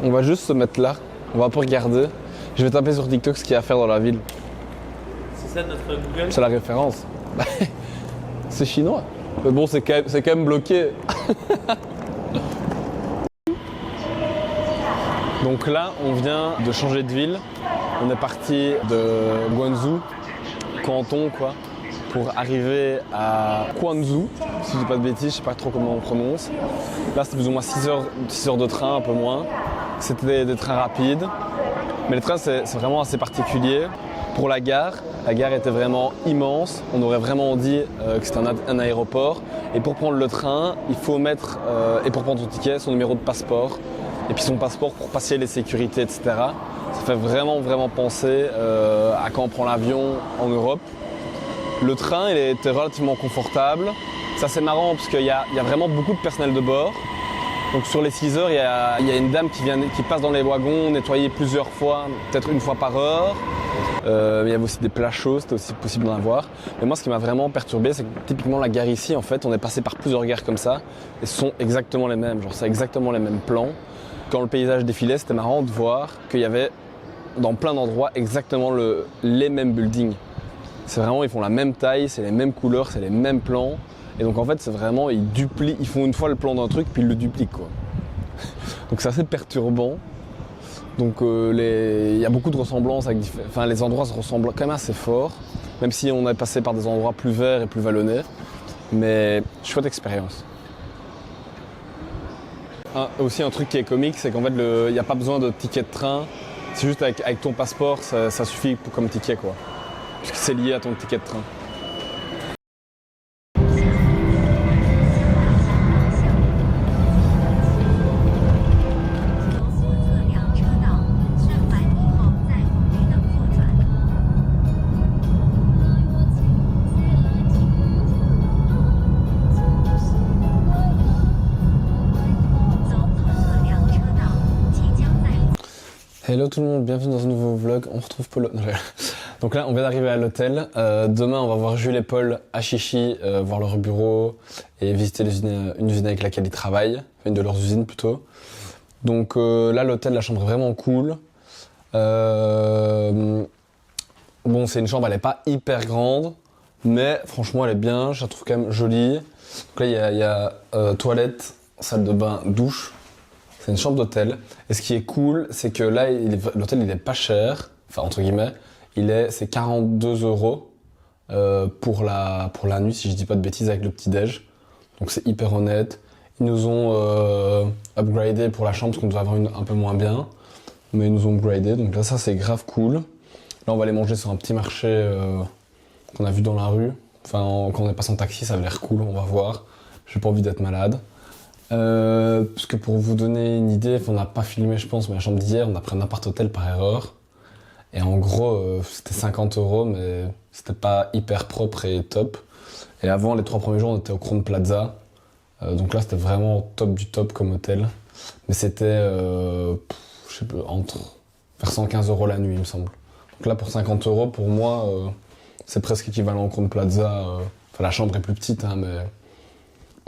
On va juste se mettre là, on va pas regarder. Je vais taper sur TikTok ce qu'il y a à faire dans la ville. C'est ça notre Google? C'est la référence. C'est chinois. Mais bon, c'est quand même bloqué. Donc là, on vient de changer de ville. On est parti de Guangzhou, Canton quoi, pour arriver à Quanzhou, si je dis pas de bêtises, je sais pas trop comment on prononce. Là, c'était plus ou moins 6 heures de train, un peu moins. C'était des trains rapides. Mais le train, c'est vraiment assez particulier. Pour la gare était vraiment immense. On aurait vraiment dit que c'était un aéroport. Et pour prendre le train, il faut mettre, et pour prendre son ticket, son numéro de passeport. Et puis son passeport pour passer les sécurités, etc. Ça fait vraiment penser à quand on prend l'avion en Europe. Le train, il était relativement confortable. Ça, c'est marrant parce qu'il y a vraiment beaucoup de personnel de bord. Donc sur les 6 heures, il y a une dame qui passe dans les wagons, nettoyer plusieurs fois, peut-être une fois par heure. Il y avait aussi des plats chauds, c'était aussi possible d'en avoir. Mais moi, ce qui m'a vraiment perturbé, c'est que typiquement la gare ici, en fait, on est passé par plusieurs gares comme ça, et ce sont exactement les mêmes. Genre, c'est exactement les mêmes plans. Quand le paysage défilait, c'était marrant de voir qu'il y avait dans plein d'endroits exactement les mêmes buildings. C'est vraiment, ils font la même taille, c'est les mêmes couleurs, c'est les mêmes plans. Et donc en fait, c'est vraiment, ils font une fois le plan d'un truc, puis ils le dupliquent quoi. Donc c'est assez perturbant. Donc il y a beaucoup de ressemblances avec les endroits se ressemblent quand même assez fort, même si on est passé par des endroits plus verts et plus vallonnés. Mais chouette expérience. Aussi un truc qui est comique, c'est qu'en fait il n'y a pas besoin de ticket de train. C'est juste avec ton passeport, ça suffit comme ticket quoi. Puisque c'est lié à ton ticket de train. Hello tout le monde, bienvenue dans un nouveau vlog, on retrouve Polo. Donc là on vient d'arriver à l'hôtel, demain on va voir Jules et Paul à Chichi, voir leur bureau et visiter une usine avec laquelle ils travaillent, une de leurs usines plutôt. Donc là l'hôtel, la chambre est vraiment cool. Bon c'est une chambre, elle est pas hyper grande, mais franchement elle est bien, je la trouve quand même jolie. Donc là il y a toilette, salle de bain, douche. C'est une chambre d'hôtel. Et ce qui est cool, c'est que là, l'hôtel, il est pas cher. Enfin, entre guillemets. C'est 42 € pour la nuit, si je dis pas de bêtises, avec le petit-déj. Donc c'est hyper honnête. Ils nous ont upgradé pour la chambre, parce qu'on devait avoir une un peu moins bien. Mais ils nous ont upgradé. Donc là, ça, c'est grave cool. Là, on va aller manger sur un petit marché qu'on a vu dans la rue. Enfin, quand on est passé en taxi, ça avait l'air cool, on va voir. J'ai pas envie d'être malade. Parce que pour vous donner une idée, on n'a pas filmé je pense, mais la chambre d'hier, on a pris un appart-hôtel par erreur. Et en gros, c'était 50 €, mais c'était pas hyper propre et top. Et avant, les 3 premiers jours, on était au Crowne Plaza. Donc là, c'était vraiment top du top comme hôtel. Mais c'était, je sais pas, vers 115 € la nuit, il me semble. Donc là, pour 50 €, pour moi, c'est presque équivalent au Crowne Plaza. Enfin, la chambre est plus petite, hein,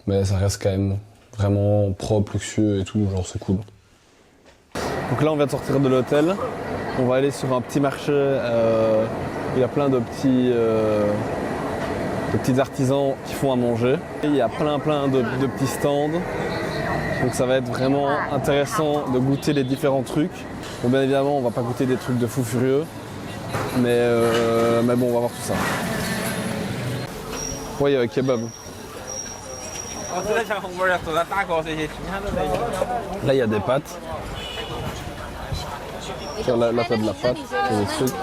mais ça reste quand même vraiment propre, luxueux et tout, genre c'est cool. Donc là on vient de sortir de l'hôtel, on va aller sur un petit marché, il y a plein de petits artisans qui font à manger. Et il y a plein de petits stands, donc ça va être vraiment intéressant de goûter les différents trucs. Bon bien évidemment on va pas goûter des trucs de fou furieux, mais bon on va voir tout ça. Ouais, il y a un kebab. Là, il y a des pâtes. Là, t'as de la pâte, t'as des trucs.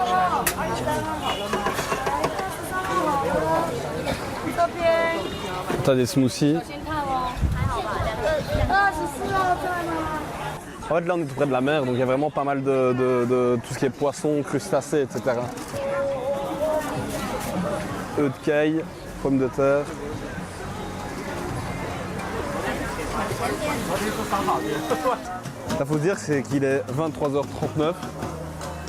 T'as des smoothies. En fait, là, on est tout près de la mer, donc il y a vraiment pas mal de tout ce qui est poisson, crustacés, etc. Œufs de caille, pommes de terre. Il faut dire c'est qu'il est 23h39 et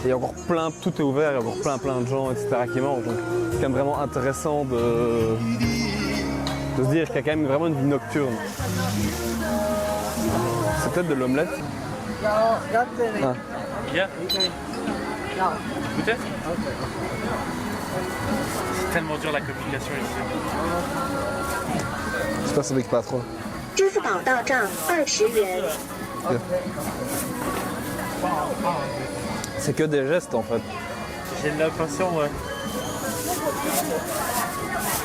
il y a encore plein, tout est ouvert, il y a encore plein de gens, etc. qui mangent. Donc c'est quand même vraiment intéressant de se dire qu'il y a quand même vraiment une vie nocturne. C'est peut-être de l'omelette. Yeah. Goûter? C'est tellement dur la communication ici. J'espère que ça pique pas trop. 支付宝到账20元。 C'est que des gestes en fait. J'ai l'impression, ouais.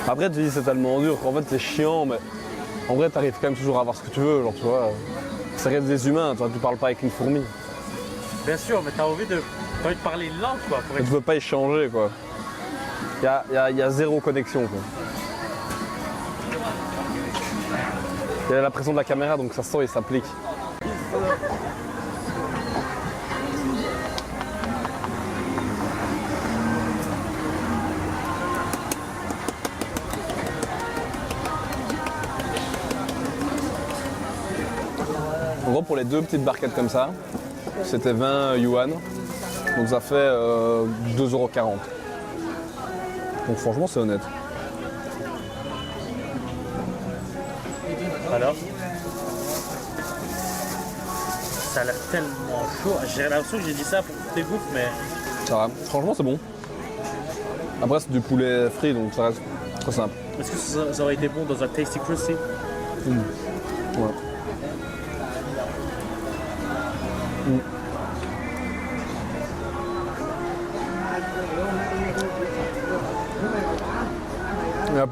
Après tu dis c'est tellement dur qu'en fait c'est chiant, mais en vrai t'arrives quand même toujours à avoir ce que tu veux, genre tu vois. Ça reste des humains, toi tu parles pas avec une fourmi. Bien sûr, mais t'as envie de parler une langue, quoi. Pour Tu peux pas échanger quoi. Il y a zéro connexion quoi. Il y a la pression de la caméra donc ça sent et s'applique. En gros pour les deux petites barquettes comme ça, c'était 20 yuan. Donc ça fait 2,40 €. Donc franchement c'est honnête. Alors, ça a l'air tellement chaud. J'ai l'impression que j'ai dit ça pour toutes les bouffes, mais Ça va, franchement c'est bon. Après c'est du poulet frit donc ça reste très simple. est-ce que ça aurait été bon dans un Tasty Krusty? Ouais.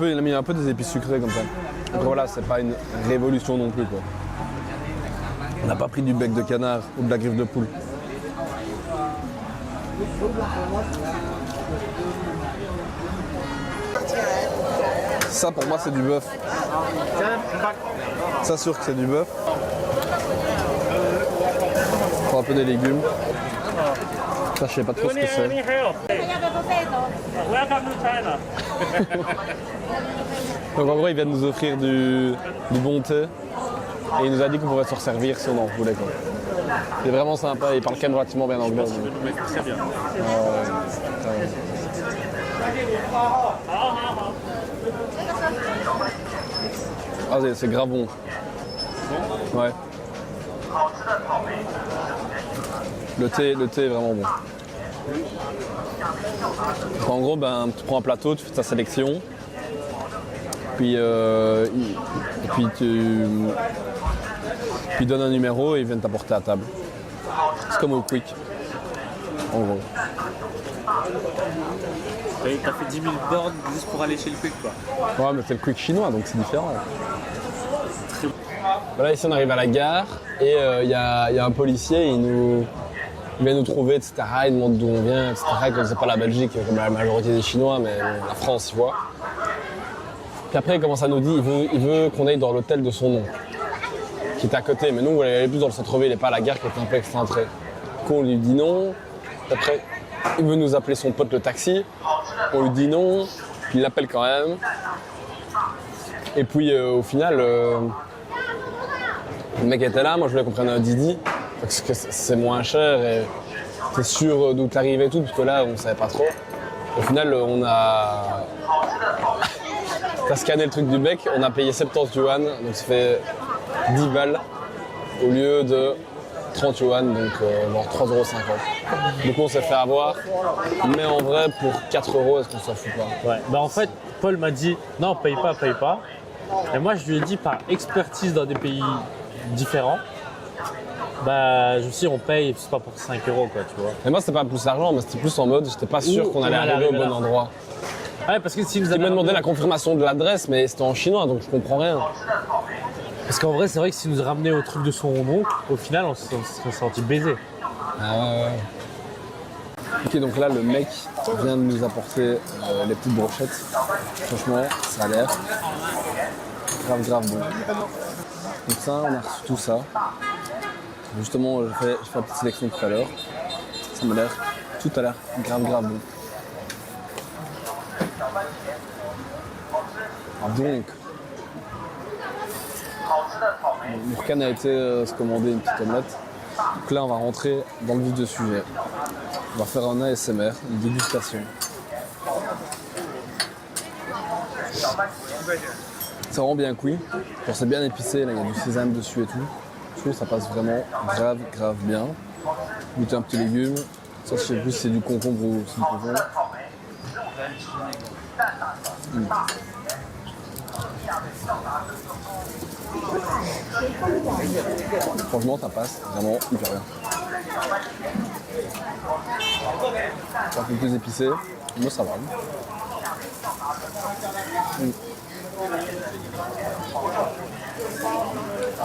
Il a mis un peu des épices sucrées comme ça. Donc voilà, c'est pas une révolution non plus quoi. On n'a pas pris du bec de canard ou de la griffe de poule. Ça pour moi c'est du bœuf. Ça sûr que c'est du bœuf. Prends un peu des légumes. Ça je sais pas trop ce que c'est. Welcome to China. Donc en gros il vient de nous offrir du bon thé. Et il nous a dit qu'on pourrait se resservir si on en voulait quoi. Il est vraiment sympa, il parle quand même relativement bien anglais. Je vais nous mettre très bien. Ah c'est grave bon. Ouais. Le thé est vraiment bon. Donc, en gros, tu prends un plateau, tu fais ta sélection, puis tu donnes un numéro et ils viennent t'apporter à table. C'est comme au Quick, en gros. Et t'as fait 10 000 bornes juste pour aller chez le Quick, quoi. Ouais, mais c'est le Quick chinois, donc c'est différent. Voilà, ici on arrive à la gare et il y a un policier, il vient nous trouver, etc. Il demande d'où on vient, etc. Il ne connaissait pas la Belgique comme la majorité des Chinois, mais la France, il voit. Puis après, il commence à nous dire, il veut qu'on aille dans l'hôtel de son oncle, qui est à côté. Mais nous, on voulait aller plus dans le centre-ville, il n'est pas à la gare qui est un peu excentrée. Du coup, on lui dit non. Après, il veut nous appeler son pote le taxi. On lui dit non. Il l'appelle quand même. Et puis, au final, le mec était là. Moi, je voulais qu'on prenne un Didi. Parce que c'est moins cher et t'es sûr d'où t'arrives et tout, parce que là, on savait pas trop. Au final, t'as scanné le truc du bec, on a payé 70 yuan, donc ça fait 10 balles au lieu de 30 yuan, donc genre 3,50 €. Donc on s'est fait avoir, mais en vrai, pour 4 €, est-ce qu'on s'en fout pas? Ouais, bah en fait, Paul m'a dit non, paye pas. Et moi, je lui ai dit par expertise dans des pays différents. Bah, je me suis dit, on paye, c'est pas pour 5 € quoi, tu vois. Et moi, c'était pas plus l'argent, mais c'était plus en mode, j'étais pas sûr qu'on allait arriver au bon endroit. Ouais, parce que si nous Il m'a demandé la confirmation de l'adresse, mais c'était en chinois, donc je comprends rien. Parce qu'en vrai, c'est vrai que s'il nous a ramené au truc de son oncle, au final, on se serait senti baisé. Ah ouais. Ok, donc là, le mec vient de nous apporter les petites brochettes. Franchement, ça a l'air grave bon. Donc ça, on a reçu tout ça. Justement, j'ai fait la petite sélection tout à l'heure. Ça m'a l'air, tout a l'air grave bon. Donc, Mourkane a été se commander une petite omelette. Donc là, on va rentrer dans le vif du sujet. On va faire un ASMR, une dégustation. C'est vraiment bien cuit. Genre, c'est bien épicé, là, il y a du sésame dessus et tout. Je trouve que ça passe vraiment grave bien. Goûter un petit légume. Ça, je sais plus si c'est du concombre ou si c'est du concombre. Franchement, ça passe vraiment hyper bien. C'est un peu plus épicé, mais ça va.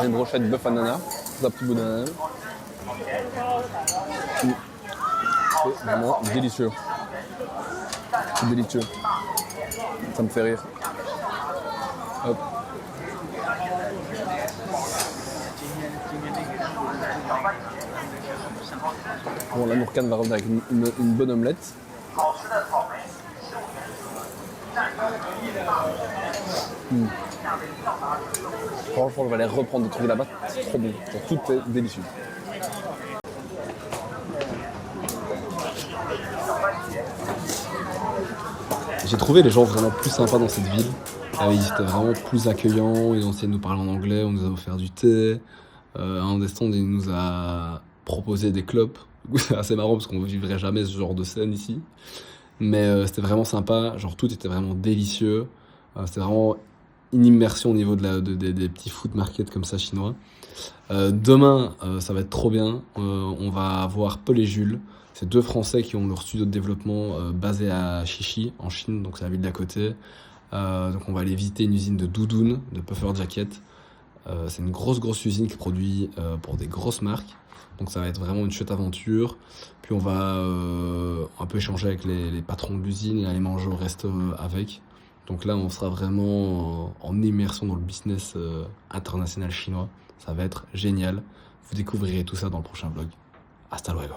Une brochette bœuf ananas, un petit bout d'ananas. C'est vraiment délicieux. C'est délicieux. Ça me fait rire. Hop. Bon, la Nourkane va revenir avec une bonne omelette. Franchement, je vais aller reprendre des trucs là-bas. C'est trop bon. Genre, tout est délicieux. J'ai trouvé les gens vraiment plus sympas dans cette ville. Ils étaient vraiment plus accueillants, ils ont essayé de nous parler en anglais, on nous a offert du thé. À un des stands, il nous a proposé des clopes. C'est assez marrant parce qu'on ne vivrait jamais ce genre de scène ici. Mais c'était vraiment sympa, genre tout était vraiment délicieux. C'était vraiment une immersion au niveau des petits food markets comme ça chinois. Demain, ça va être trop bien. On va voir Paul et Jules. C'est deux Français qui ont leur studio de développement basé à Chichi, en Chine, donc c'est la ville d'à côté. Donc on va aller visiter une usine de doudounes, de puffer jacket. C'est une grosse usine qui produit pour des grosses marques. Donc ça va être vraiment une chouette aventure. Puis on va un peu échanger avec les patrons de l'usine et aller manger au resto avec. Donc là on sera vraiment en immersion dans le business international chinois. Ça va être génial. Vous découvrirez tout ça dans le prochain vlog. Hasta luego.